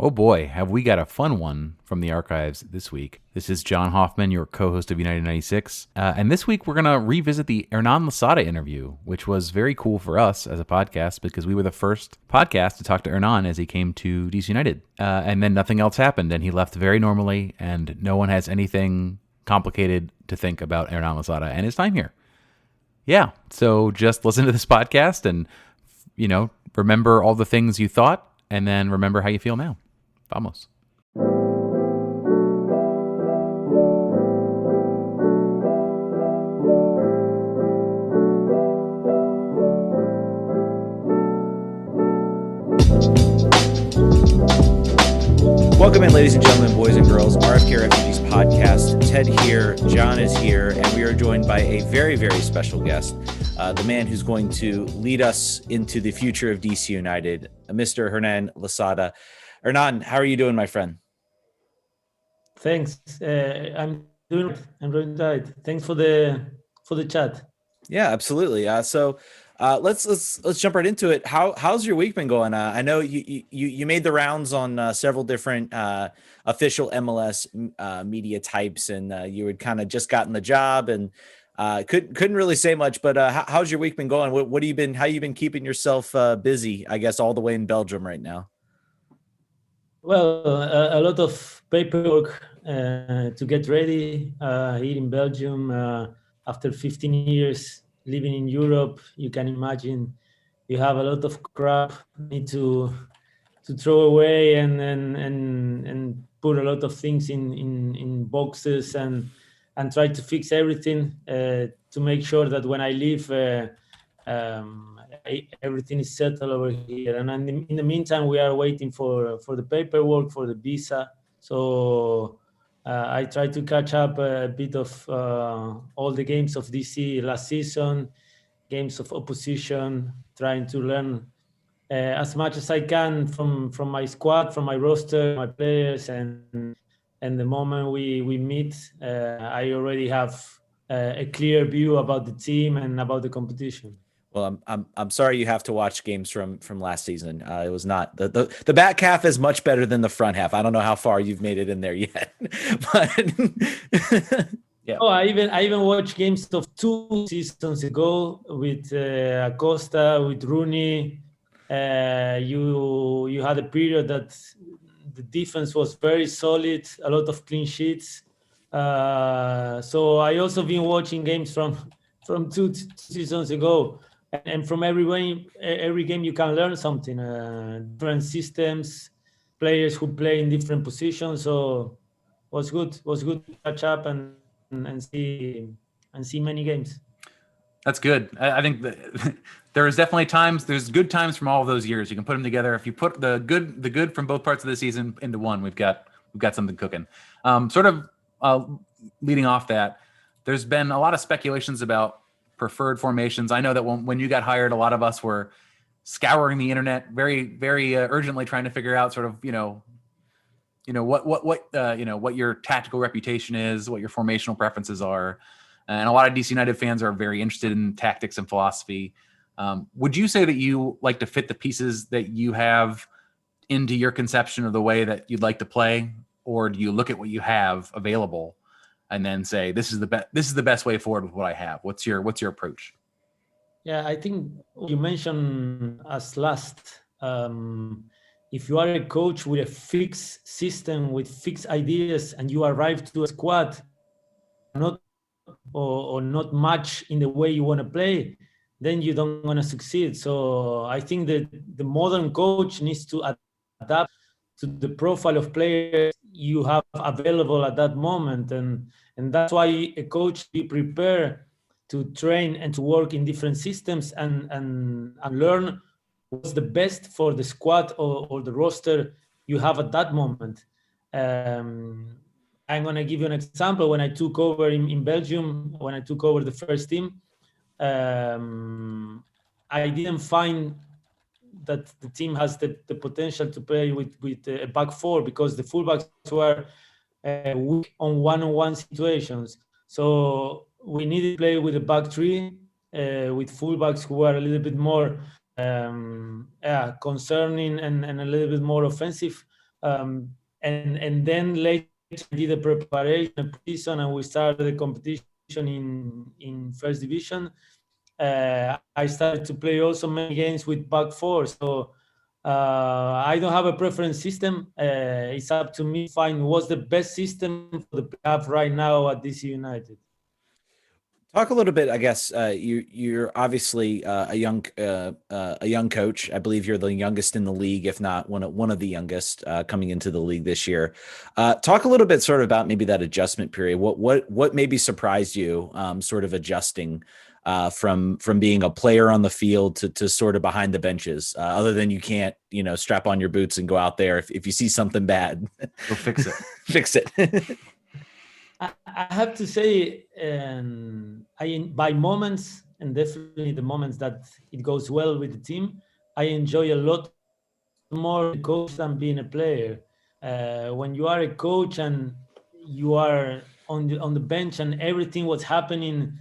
Oh boy, have we got a fun one from the archives this week. This is John Hoffman, your co-host of United 96. And this week we're going to revisit the Hernán Losada interview, which was very cool for us as a podcast because we were the first podcast to talk to Hernán as he came to DC United. And then nothing else happened, and he left very normally, and no one has anything complicated to think about Hernán Losada and his time here. Yeah, so just listen to this podcast and, remember all the things you thought, and then remember how you feel now. Vamos. Welcome in, ladies and gentlemen, boys and girls, RFK Refugees podcast. Ted here, John is here, and we are joined by a very, very special guest, the man who's going to lead us into the future of DC United, Mr. Hernán Losada. Hernán, how are you doing, my friend? Thanks. I'm doing right. Thanks for the chat. Yeah, absolutely. So let's jump right into it. How's your week been going? I know you made the rounds on several different official MLS media types, and you had kind of just gotten the job and couldn't really say much. But how's your week been going? How you been keeping yourself busy? I guess all the way in Belgium right now. Well, a lot of paperwork to get ready here in Belgium. After 15 years living in Europe, you can imagine you have a lot of crap need to throw away and put a lot of things in boxes and try to fix everything to make sure that when I leave, everything is settled over here. And in the meantime, we are waiting for the paperwork, for the visa. So I try to catch up a bit of all the games of DC last season, games of opposition, trying to learn as much as I can from my squad, from my roster, my players, and the moment we meet, I already have a clear view about the team and about the competition. Well, I'm sorry you have to watch games from last season. It was not the back half is much better than the front half. I don't know how far you've made it in there yet, but yeah. Oh, I even watched games of 2 seasons ago with Acosta, with Rooney. You had a period that the defense was very solid, a lot of clean sheets. So I also been watching games from 2 seasons ago. And from every game you can learn something, different systems, players who play in different positions. So was good to catch up and see many games. That's good. I think that there's definitely there's good times from all of those years. You can put them together. If you put the good from both parts of the season into one, we've got something cooking. Leading off that, there's been a lot of speculations about preferred formations. I know that when you got hired, a lot of us were scouring the internet very, very urgently, trying to figure out sort of, what your tactical reputation is, what your formational preferences are. And a lot of DC United fans are very interested in tactics and philosophy. Would you say that you like to fit the pieces that you have into your conception of the way that you'd like to play? Or do you look at what you have available and then say, this is the best way forward with what I have? What's your approach? Yeah, I think you mentioned as last, if you are a coach with a fixed system, with fixed ideas, and you arrive to a squad not much in the way you want to play, then you don't want to succeed. So I think that the modern coach needs to adapt to the profile of players you have available at that moment, and that's why a coach be prepared to train and to work in different systems and learn what's the best for the squad or the roster you have at that moment. I'm going to give you an example. When I took over in Belgium, when I took over the first team, I didn't find that the team has the potential to play with a back four because the fullbacks were weak on one-on-one situations. So we needed to play with a back three with fullbacks who are a little bit more concerning and a little bit more offensive. And then later I did the preparation season, and we started the competition in first division. I started to play also many games with back four. So I don't have a preference system. It's up to me to find what's the best system for the have right now at DC United. Talk a little bit. I guess you're obviously a young coach. I believe you're the youngest in the league, if not one of the youngest coming into the league this year. Talk a little bit sort of about maybe that adjustment period. What maybe surprised you, sort of adjusting from being a player on the field to sort of behind the benches, other than you can't strap on your boots and go out there if you see something bad, Go fix it. fix it. I have to say, by moments, and definitely the moments that it goes well with the team, I enjoy a lot more the coach than being a player. When you are a coach and you are on the bench and everything what's happening,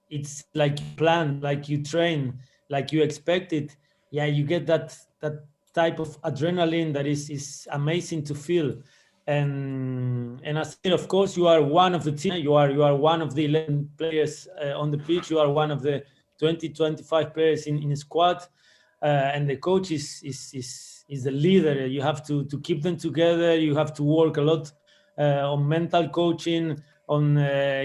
it's like you plan, like you train, like you expect it. Yeah, you get that type of adrenaline that is amazing to feel. And as I said, of course, you are one of the team. You are one of the 11 players on the pitch. You are one of the 20-25 players in a squad, and the coach is the leader. You have to keep them together. You have to work a lot on mental coaching, on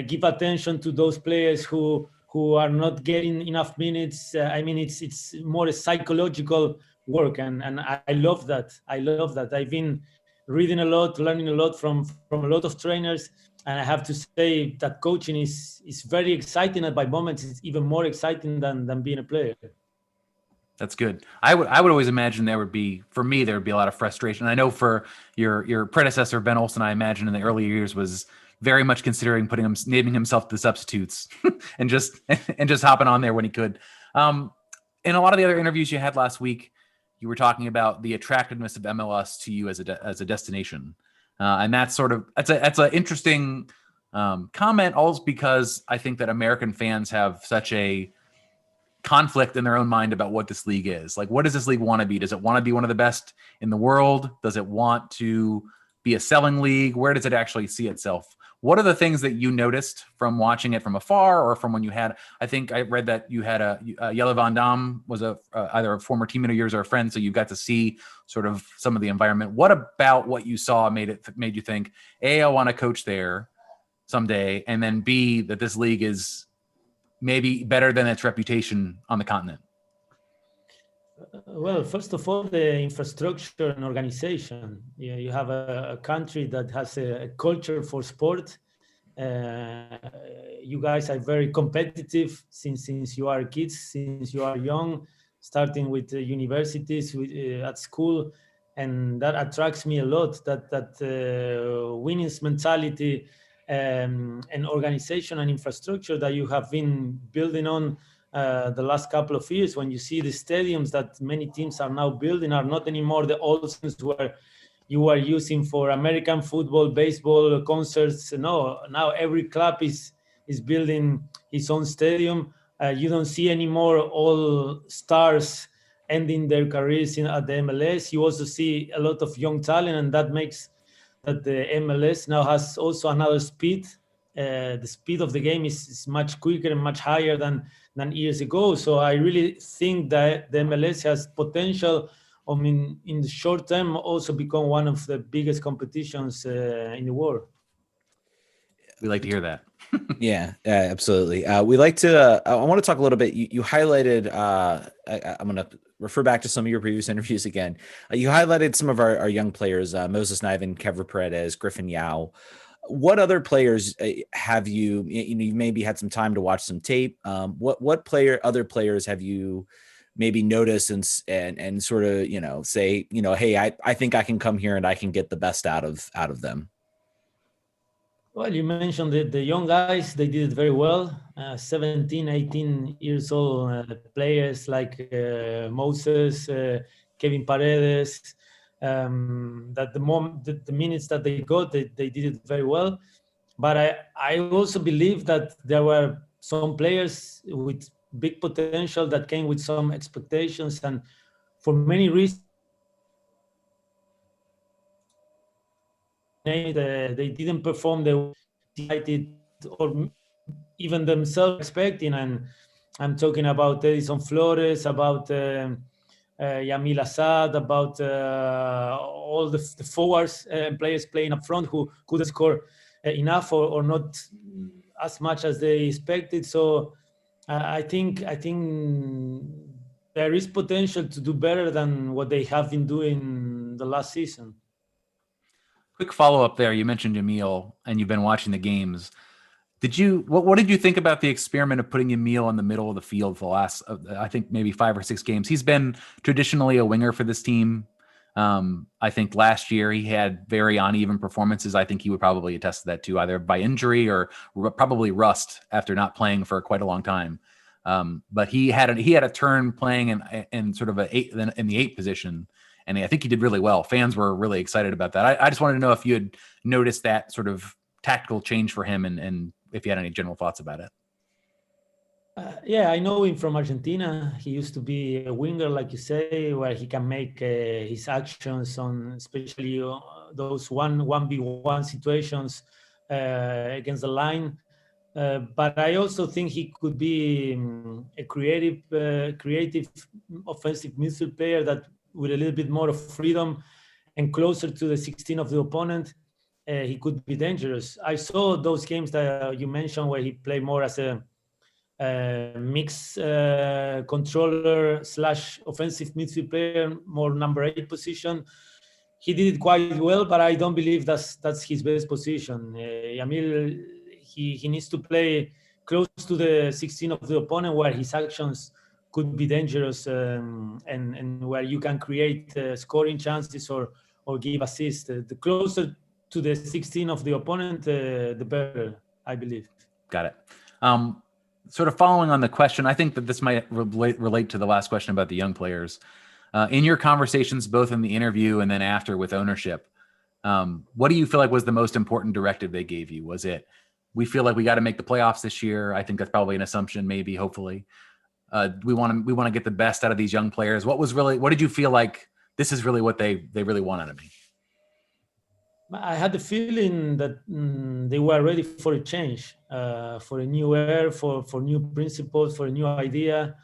give attention to those players who are not getting enough minutes. I mean, it's more a psychological work, and I love that. I love that. I've been reading a lot, learning a lot from a lot of trainers, and I have to say that coaching is very exciting, and by moments it's even more exciting than being a player. That's good. I would always imagine there would be a lot of frustration. I know for your predecessor Ben Olsen, I imagine in the early years was very much considering naming himself the substitutes and just hopping on there when he could. In a lot of the other interviews you had last week, you were talking about the attractiveness of MLS to you as a destination, and that's an interesting comment. Also, because I think that American fans have such a conflict in their own mind about what this league is. Like, what does this league want to be? Does it want to be one of the best in the world? Does it want to be a selling league? Where does it actually see itself? What are the things that you noticed from watching it from afar, or from when you had? I think I read that you had Jelle Van Dam was either a former teammate of yours or a friend, so you got to see sort of some of the environment. What about what you saw made you think, A, I want to coach there someday, and then B, that this league is maybe better than its reputation on the continent? Well, first of all, the infrastructure and organization. You have a country that has a culture for sport. You guys are very competitive since you are kids, since you are young, starting with universities, at school, and that attracts me a lot. That winnings mentality and organization and infrastructure that you have been building on the last couple of years. When you see the stadiums that many teams are now building are not anymore the old ones where you are using for American football, baseball, concerts. No, now every club is building his own stadium. You don't see anymore all stars ending their careers at the MLS. You also see a lot of young talent, and that makes that the MLS now has also another speed. The speed of the game is much quicker and much higher than years ago. So I really think that the MLS has potential. I mean, in the short term, also become one of the biggest competitions in the world. We like to hear that. Yeah, absolutely. We like to. I want to talk a little bit. You highlighted. I'm going to refer back to some of your previous interviews again. You highlighted some of our young players: Moses Niven, Kevin Paredes, Griffin Yao. What other players have you? You maybe had some time to watch some tape. What other players have you maybe notice and sort of say hey, I think I can come here and I can get the best out of them? Well, you mentioned the young guys, they did it very well. 17, 18 years old players like Moses, Kevin Paredes, that the minutes that they got, they did it very well. But I also believe that there were some players with big potential that came with some expectations, and for many reasons name it, they didn't perform the way or even themselves expecting. And I'm talking about Edison Flores, about Yamil Asad, about all the forwards players playing up front who couldn't score enough or not as much as they expected. So I think there is potential to do better than what they have been doing the last season. Quick follow-up there. You mentioned Yamil, and you've been watching the games. What did you think about the experiment of putting Yamil in the middle of the field for the last, I think maybe 5 or 6 games? He's been traditionally a winger for this team. I think last year he had very uneven performances. I think he would probably attest to that too, either by injury or probably rust after not playing for quite a long time. But he had a turn playing in sort of in the 8 position, and I think he did really well. Fans were really excited about that. I just wanted to know if you had noticed that sort of tactical change for him, and if you had any general thoughts about it. Yeah, I know him from Argentina. He used to be a winger, like you say, where he can make his actions on, especially those 1v1 situations against the line. But I also think he could be a creative offensive midfield player that with a little bit more of freedom and closer to the 16 of the opponent, he could be dangerous. I saw those games that you mentioned where he played more as a mixed controller / offensive midfield player, more number 8 position. He did it quite well, but I don't believe that's his best position. Yamil, he needs to play close to the 16 of the opponent, where his actions could be dangerous and where you can create scoring chances or give assists. The closer to the 16 of the opponent, the better, I believe. Got it. Sort of following on the question, I think that this might relate to the last question about the young players. In your conversations, both in the interview and then after with ownership, what do you feel like was the most important directive they gave you? Was it, we feel like we got to make the playoffs this year? I think that's probably an assumption, maybe, hopefully. We want to get the best out of these young players. What did you feel like this is really what they really want out of me? I had the feeling that they were ready for a change, for a new air, for new principles, for a new idea.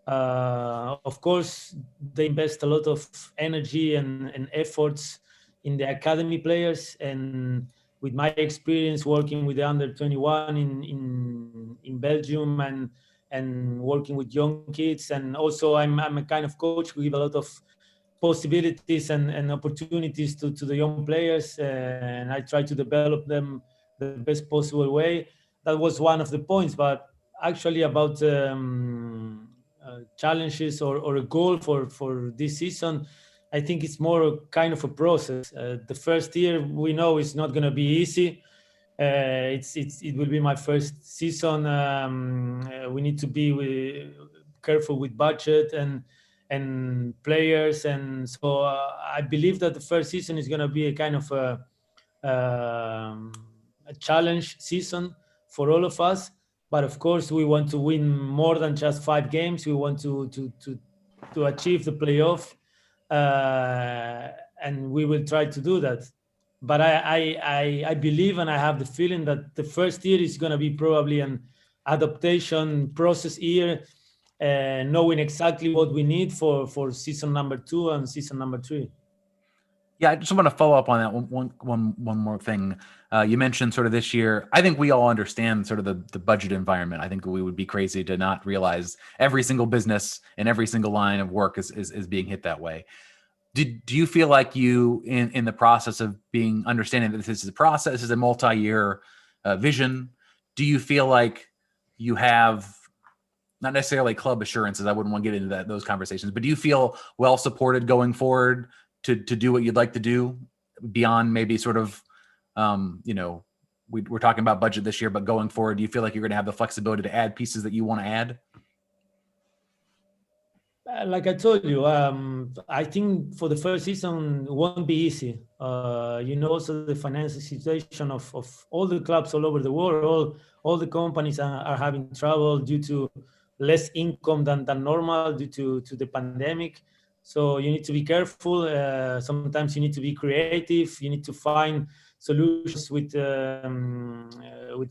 Of course, they invest a lot of energy and efforts in the academy players. And with my experience working with the under 21 in Belgium and working with young kids, and also I'm a kind of coach who give a lot of possibilities and opportunities to the young players, and I try to develop them the best possible way. That was one of the points. But actually about challenges or a goal for this season, I think it's more kind of a process. The first year we know it's not going to be easy. It will be my first season. We need to be careful with budget and players, and so I believe that the first season is going to be a kind of a challenge season for all of us. But of course, we want to win more than just 5 games. We want to achieve the playoff, and we will try to do that. But I believe, and I have the feeling that the first year is going to be probably an adaptation process year, knowing exactly what we need for season number 2 and season number 3. Yeah, I just want to follow up on that one more thing. You mentioned sort of this year. I think we all understand sort of the budget environment. I think we would be crazy to not realize every single business and every single line of work is being hit that way. Do you feel like you, in the process of understanding that this is a process, this is a multi-year vision, do you feel like you have, not necessarily club assurances, I wouldn't want to get into those conversations, but do you feel well supported going forward to do what you'd like to do beyond maybe sort of, we're talking about budget this year, but going forward, do you feel like you're going to have the flexibility to add pieces that you want to add? Like I told you, I think for the first season it won't be easy. Also the financial situation of all the clubs all over the world, all the companies are having trouble due to less income than normal due to the pandemic. So you need to be careful. Sometimes you need to be creative. You need to find solutions with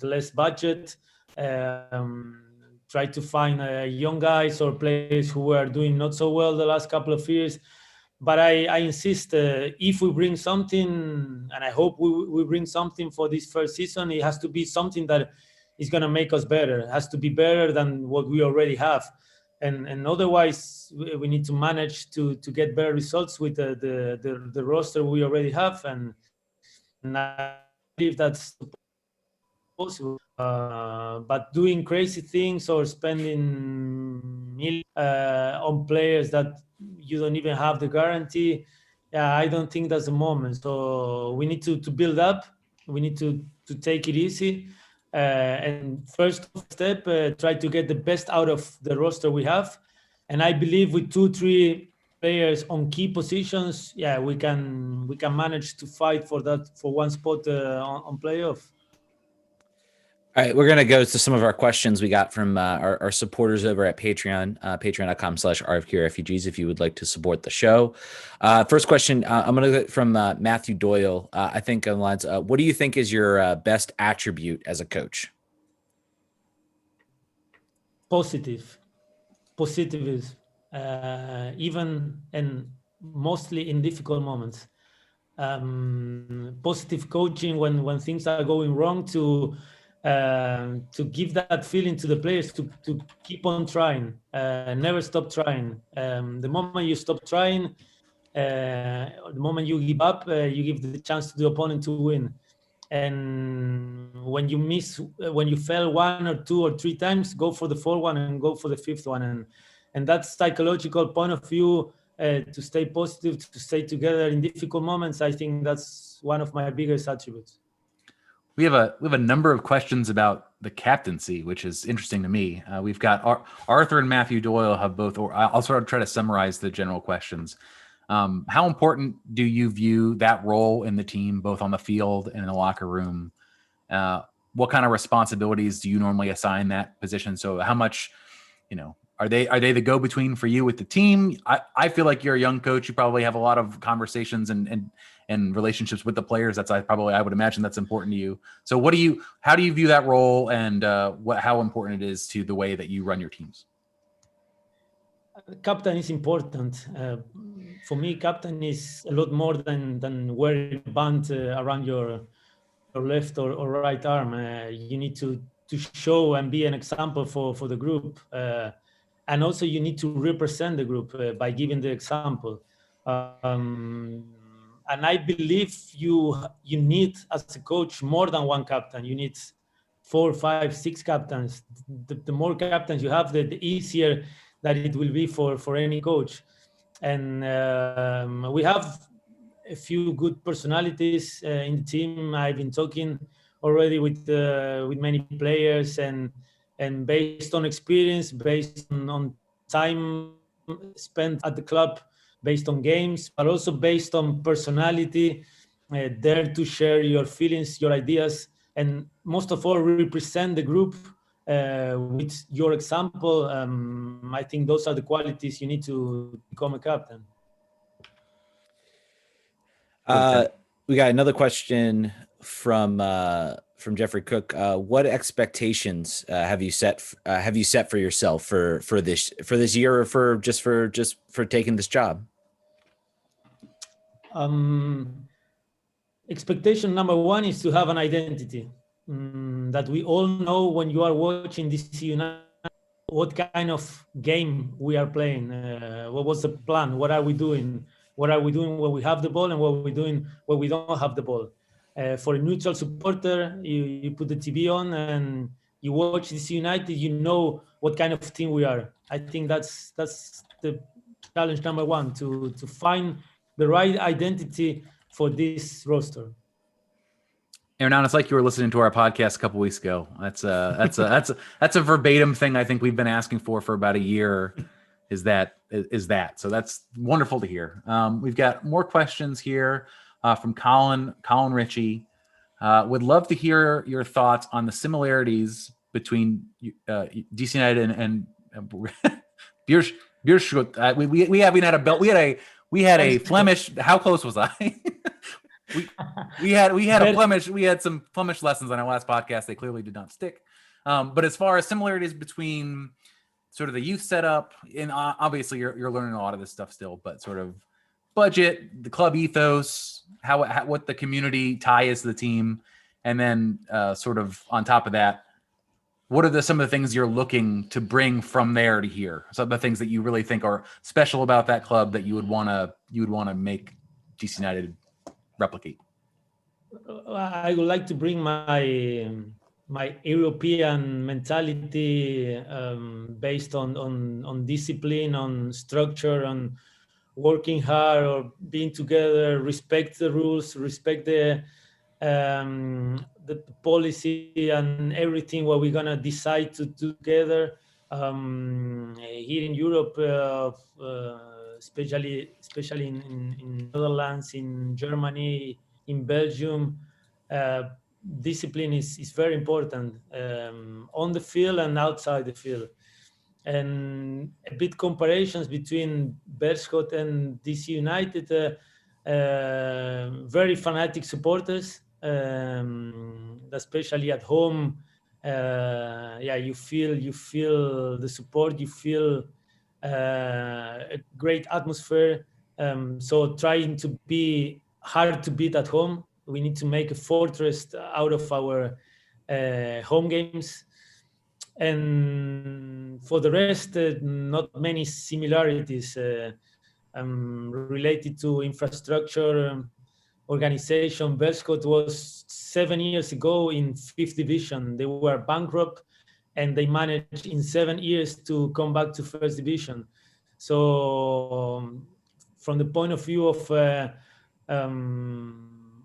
less budget. Try to find young guys or players who are doing not so well the last couple of years. But I insist, if we bring something, and I hope we bring something for this first season, it has to be something that is going to make us better. It has to be better than what we already have. And otherwise, we need to manage to get better results with the roster we already have. And I believe that's possible. But doing crazy things or spending millions on players that you don't even have the guarantee, I don't think that's the moment. So we need to build up. We need to take it easy. And first step, try to get the best out of the roster we have. And I believe with 2-3 players on key positions, we can manage to fight for one spot on playoff. All right, we're going to go to some of our questions we got from our supporters over at Patreon, patreon.com/RFQRefugees, if you would like to support the show. First question, I'm going to get from Matthew Doyle. I think on the lines, what do you think is your best attribute as a coach? Positivism, even and mostly in difficult moments. Positive coaching when things are going wrong, to give that feeling to the players to keep on trying, never stop trying. The moment you stop trying, the moment you give up, you give the chance to the opponent to win. And when you fail 1 or 2 or 3 times, go for the 4th one and go for the 5th one. And that psychological point of view, to stay positive, to stay together in difficult moments, I think that's one of my biggest attributes. We have a number of questions about the captaincy, which is interesting to me. We've got Arthur and Matthew Doyle have both, or I'll sort of try to summarize the general questions. How important do you view that role in the team, both on the field and in the locker room? What kind of responsibilities do you normally assign that position? So how much, are they the go-between for you with the team? I feel like you're a young coach. You probably have a lot of conversations and relationships with the players. I would imagine that's important to you. So how do you view that role, and how important it is to the way that you run your teams? Captain is important. For me, captain is a lot more than wearing a band around your left or right arm. You need to show and be an example for the group. And also you need to represent the group by giving the example. And I believe you need, as a coach, more than one captain. You need 4, 5, 6 captains. The more captains you have, the easier that it will be for any coach. And we have a few good personalities in the team. I've been talking already with many players, and based on experience, based on time spent at the club, based on games, but also based on personality, dare to share your feelings, your ideas, and most of all, represent the group with your example. I think those are the qualities you need to become a captain. We got another question from Jeffrey Cook. What expectations have you set for yourself for this year, or for taking this job? Expectation number 1 is to have an identity. That we all know when you are watching DC United, what kind of game we are playing. What was the plan? What are we doing? What are we doing when we have the ball, and what are we doing when we don't have the ball? For a neutral supporter, you put the TV on and you watch DC United, you know what kind of team we are. I think that's the challenge number 1, to find the right identity for this roster. Hernán, it's like you were listening to our podcast a couple weeks ago. That's a verbatim thing I think we've been asking for about a year. Is that so? That's wonderful to hear. We've got more questions here from Colin Ritchie. Would love to hear your thoughts on the similarities between DC United and Beerschot. We had a Flemish. How close was I? we had some Flemish lessons on our last podcast. They clearly did not stick. But as far as similarities between sort of the youth setup, and obviously you're learning a lot of this stuff still, but sort of budget, the club ethos, how what the community tie is to the team, and then sort of on top of that, what are some of the things you're looking to bring from there to here? Some of the things that you really think are special about that club that you would want to make DC United replicate. I would like to bring my European mentality based on discipline, on structure, on working hard or being together, respect the rules, respect the policy and everything what we're gonna decide to do together. Here in Europe, especially in Netherlands, in Germany, in Belgium, discipline is very important on the field and outside the field. And a bit comparisons between Beerschot and DC United, very fanatic supporters, especially at home. You feel the support, you feel a great atmosphere. So trying to be hard to beat at home. We need to make a fortress out of our home games. And for the rest, not many similarities related to infrastructure, organization. Beerschot was 7 years ago in 5th division. They were bankrupt, and they managed in 7 years to come back to 1st division. So from the point of view of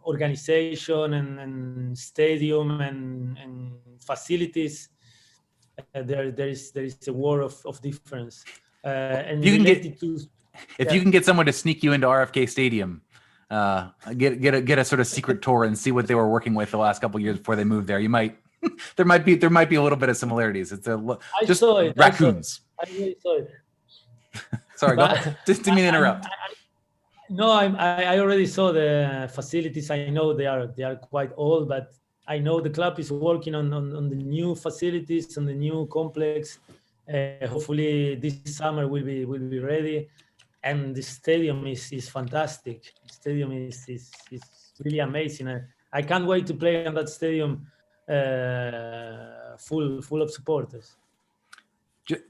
organization and stadium and facilities, there is a war of difference. And you can get someone to sneak you into RFK Stadium, get a sort of secret tour and see what they were working with the last couple of years before they moved there. You might there might be a little bit of similarities. It's just raccoons. I really saw it. Sorry, just didn't mean to interrupt. I already saw the facilities. I know they are quite old, but I know the club is working on the new facilities, on the new complex. Hopefully this summer will be ready, and the stadium is fantastic. The stadium is really amazing. I can't wait to play on that stadium full of supporters.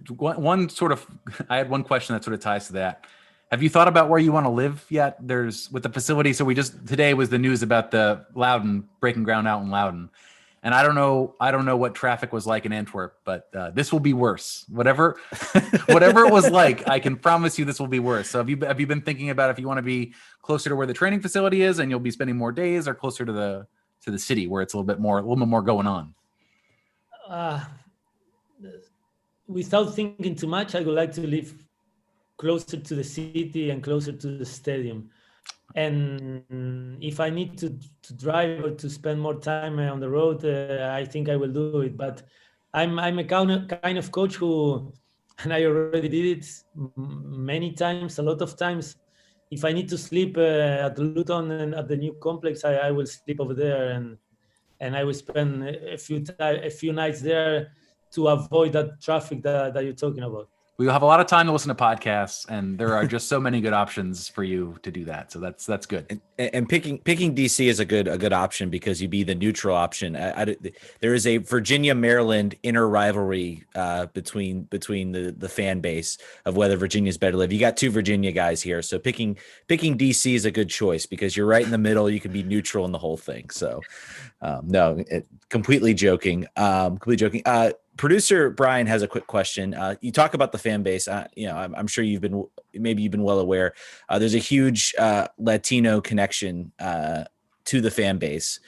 One sort of, I had one question that sort of ties to that. Have you thought about where you want to live yet? There's with the facility. So today was the news about the Loudon breaking ground out in Loudon. And I don't know what traffic was like in Antwerp, but this will be worse. Whatever it was like, I can promise you this will be worse. So have you been thinking about if you want to be closer to where the training facility is and you'll be spending more days, or closer to the city where it's a little bit more going on? Without thinking too much, I would like to live closer to the city and closer to the stadium. And if I need to drive or to spend more time on the road, I think I will do it. But I'm a kind of coach who, and I already did it many times, a lot of times. If I need to sleep at Luton and at the new complex, I will sleep over there, and I will spend a few nights there to avoid that traffic that you're talking about. We have a lot of time to listen to podcasts, and there are just so many good options for you to do that. So that's good. And picking DC is a good option because you'd be the neutral option. There is a Virginia-Maryland inner rivalry between the fan base of whether Virginia's better to live. You got two Virginia guys here, so picking DC is a good choice because you're right in the middle. You can be neutral in the whole thing. So completely joking. Producer Brian has a quick question. You talk about the fan base. I'm sure you've been well aware. There's a huge Latino connection to the fan base.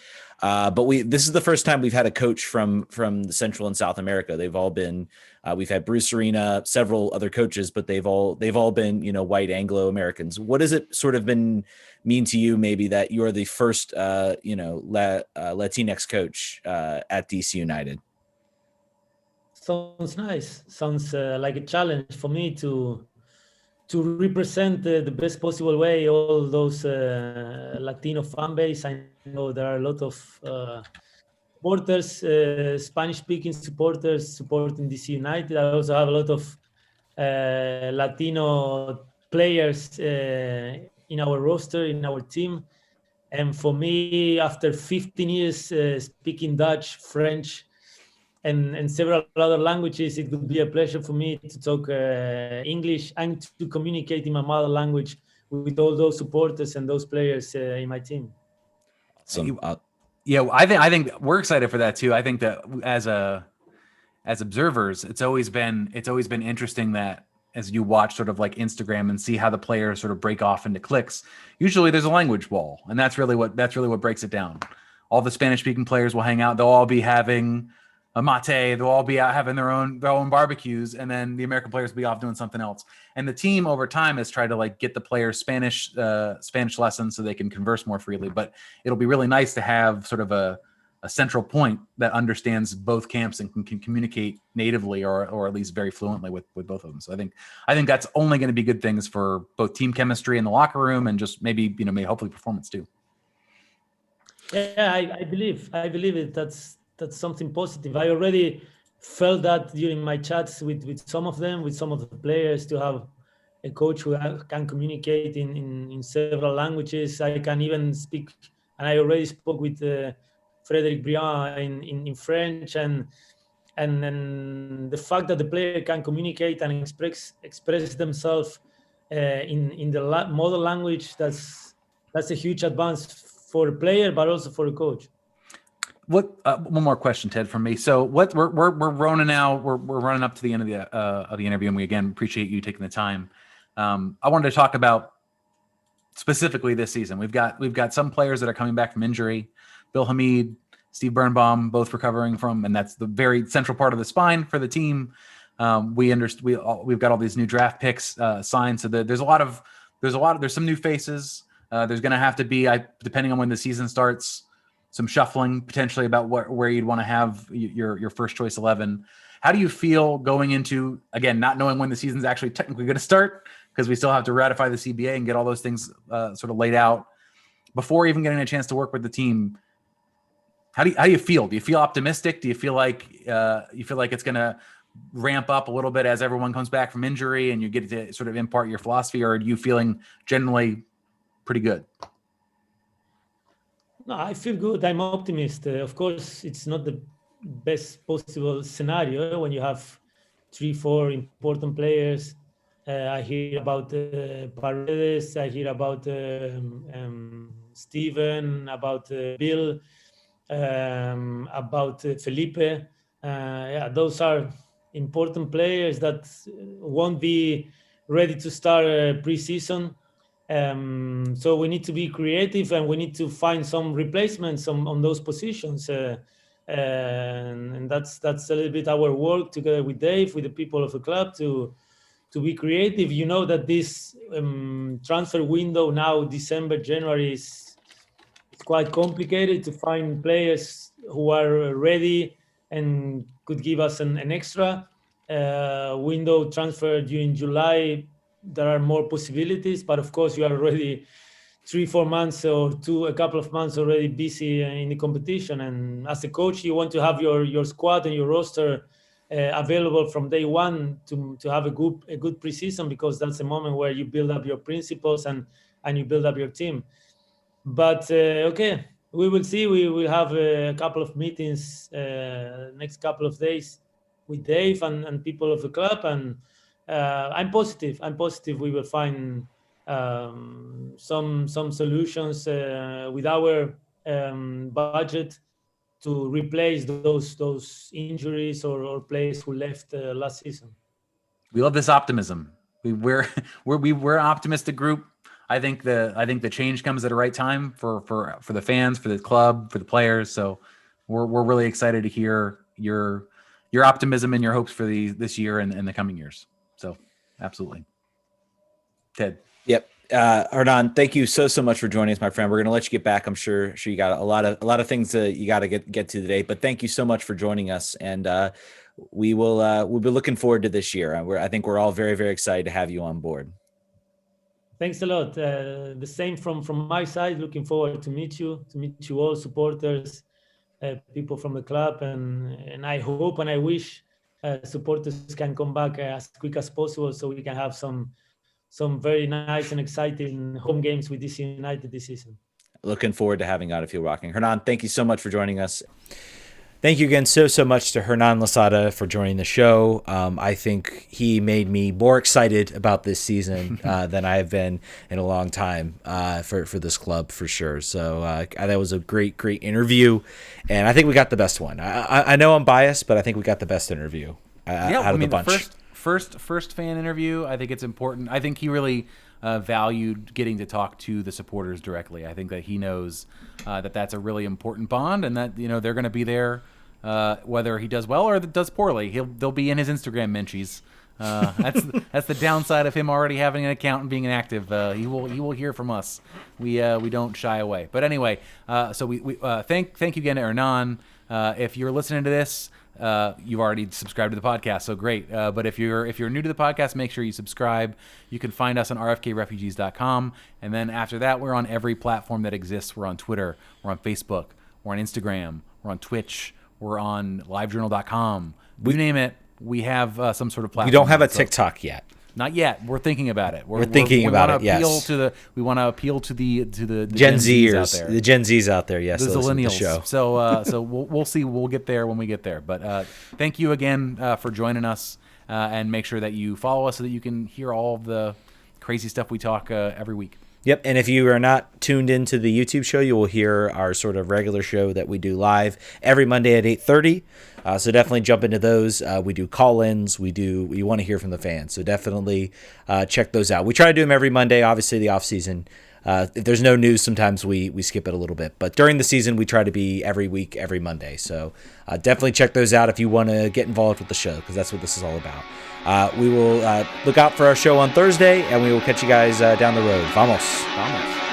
But this is the first time we've had a coach from Central and South America. They've all been. We've had Bruce Arena, several other coaches, but they've all been white Anglo Americans. What does it sort of mean to you, maybe, that you are the first Latinx coach at DC United? Sounds nice. Sounds like a challenge for me to to represent the best possible way all those Latino fan base. I know there are a lot of supporters, Spanish-speaking supporters supporting DC United. I also have a lot of Latino players in our roster, in our team. And for me, after 15 years speaking Dutch, French, and several other languages, it would be a pleasure for me to talk English and to communicate in my mother language with all those supporters and those players in my team. Awesome. Yeah, I think we're excited for that too. I think that as observers, it's always been interesting that as you watch sort of like Instagram and see how the players sort of break off into cliques, usually there's a language wall, and that's really what breaks it down. All the Spanish speaking players will hang out. They'll all be having a mate. They'll all be out having their own barbecues, and then the American players will be off doing something else. And the team over time has tried to like get the players Spanish lessons so they can converse more freely. But it'll be really nice to have sort of a central point that understands both camps and can communicate natively or at least very fluently with both of them. So I think that's only going to be good things for both team chemistry in the locker room and just maybe hopefully performance too. Yeah, I believe it. That's something positive. I already felt that during my chats with some of them, with some of the players, to have a coach who can communicate in several languages. I can even speak, and I already spoke with Frédéric Briand in French, and the fact that the player can communicate and express themselves in the mother language, that's a huge advance for a player, but also for a coach. What one more question, Ted, from me. So what we're running now. We're running up to the end of the interview, and we again appreciate you taking the time. I wanted to talk about specifically this season. We've got some players that are coming back from injury. Bill Hamid, Steve Birnbaum, both recovering from, and that's the very central part of the spine for the team. We've got all these new draft picks signed, so there's some new faces. There's going to have to be, depending on when the season starts, some shuffling potentially about where you'd want to have your first choice 11. How do you feel going into, again, not knowing when the season's actually technically going to start, because we still have to ratify the CBA and get all those things sort of laid out before even getting a chance to work with the team? How do you feel? Do you feel optimistic? Do you feel like it's going to ramp up a little bit as everyone comes back from injury and you get to sort of impart your philosophy, or are you feeling generally pretty good? No, I feel good. I'm optimistic. Of course, it's not the best possible scenario when you have 3-4 important players. I hear about Paredes. I hear about Steven, about Bill, about Felipe. Yeah, those are important players that won't be ready to start preseason. So we need to be creative, and we need to find some replacements on those positions. And that's a little bit our work together with Dave, with the people of the club, to be creative. You know that this transfer window now, December, January, it's quite complicated to find players who are ready and could give us an extra window transfer during July. There are more possibilities, but of course you are already 3-4 months or a couple of months already busy in the competition. And as a coach, you want to have your squad and your roster available from day one to have a good preseason, because that's the moment where you build up your principles and you build up your team. But okay, we will see. We will have a couple of meetings next couple of days with Dave and people of the club, and I'm positive. We will find some solutions with our budget to replace those injuries or players who left last season. We love this optimism. We're an optimistic group. I think the change comes at the right time for the fans, for the club, for the players. So we're really excited to hear your optimism and your hopes for this year and the coming years. So absolutely. Ted. Yep. Hernán, thank you so much for joining us, my friend. We're going to let you get back. I'm sure you got a lot of things that you got to get to today, but thank you so much for joining us. And we'll be looking forward to this year. I think we're all very, very excited to have you on board. Thanks a lot. The same from my side. Looking forward to meet you all, supporters, people from the club, and I hope and I wish supporters can come back as quick as possible so we can have some very nice and exciting home games with DC United this season. Looking forward to having Out of Field Rocking. Hernan, thank you so much for joining us. Thank you again so much to Hernán Losada for joining the show. I think he made me more excited about this season than I have been in a long time for this club, for sure. So that was a great interview, and I think we got the best one. I know I'm biased, but I think we got the best interview out of the bunch. First fan interview. I think it's important. I think he really valued getting to talk to the supporters directly. I think that he knows that that's a really important bond, and that they're going to be there whether he does well or does poorly. They'll be in his Instagram mentions. That's the downside of him already having an account and being an active. He will hear from us. We don't shy away. But anyway, so we thank you again to Hernán. If you're listening to this, you've already subscribed to the podcast, so great. But if you're new to the podcast, make sure you subscribe. You can find us on rfkrefugees.com, and then after that, we're on every platform that exists. We're on Twitter, we're on Facebook, we're on Instagram, we're on Twitch, we're on livejournal.com. You name it, we have some sort of platform. We don't have a TikTok yet. Not yet. We're thinking about it. We're thinking about it. Yes. We want to appeal to the Gen Zers out there. The Gen Zs out there. Yes. The millennials. Show. So we'll see. We'll get there when we get there. But thank you again for joining us, and make sure that you follow us so that you can hear all of the crazy stuff we talk every week. Yep, and if you are not tuned into the YouTube show, you will hear our sort of regular show that we do live every Monday at 8:30. So definitely jump into those. We do call-ins. We want to hear from the fans. So definitely check those out. We try to do them every Monday, obviously the off-season. If there's no news, sometimes we skip it a little bit. But during the season, we try to be every week, every Monday. So definitely check those out if you want to get involved with the show, because that's what this is all about. We will look out for our show on Thursday, and we will catch you guys down the road. Vamos.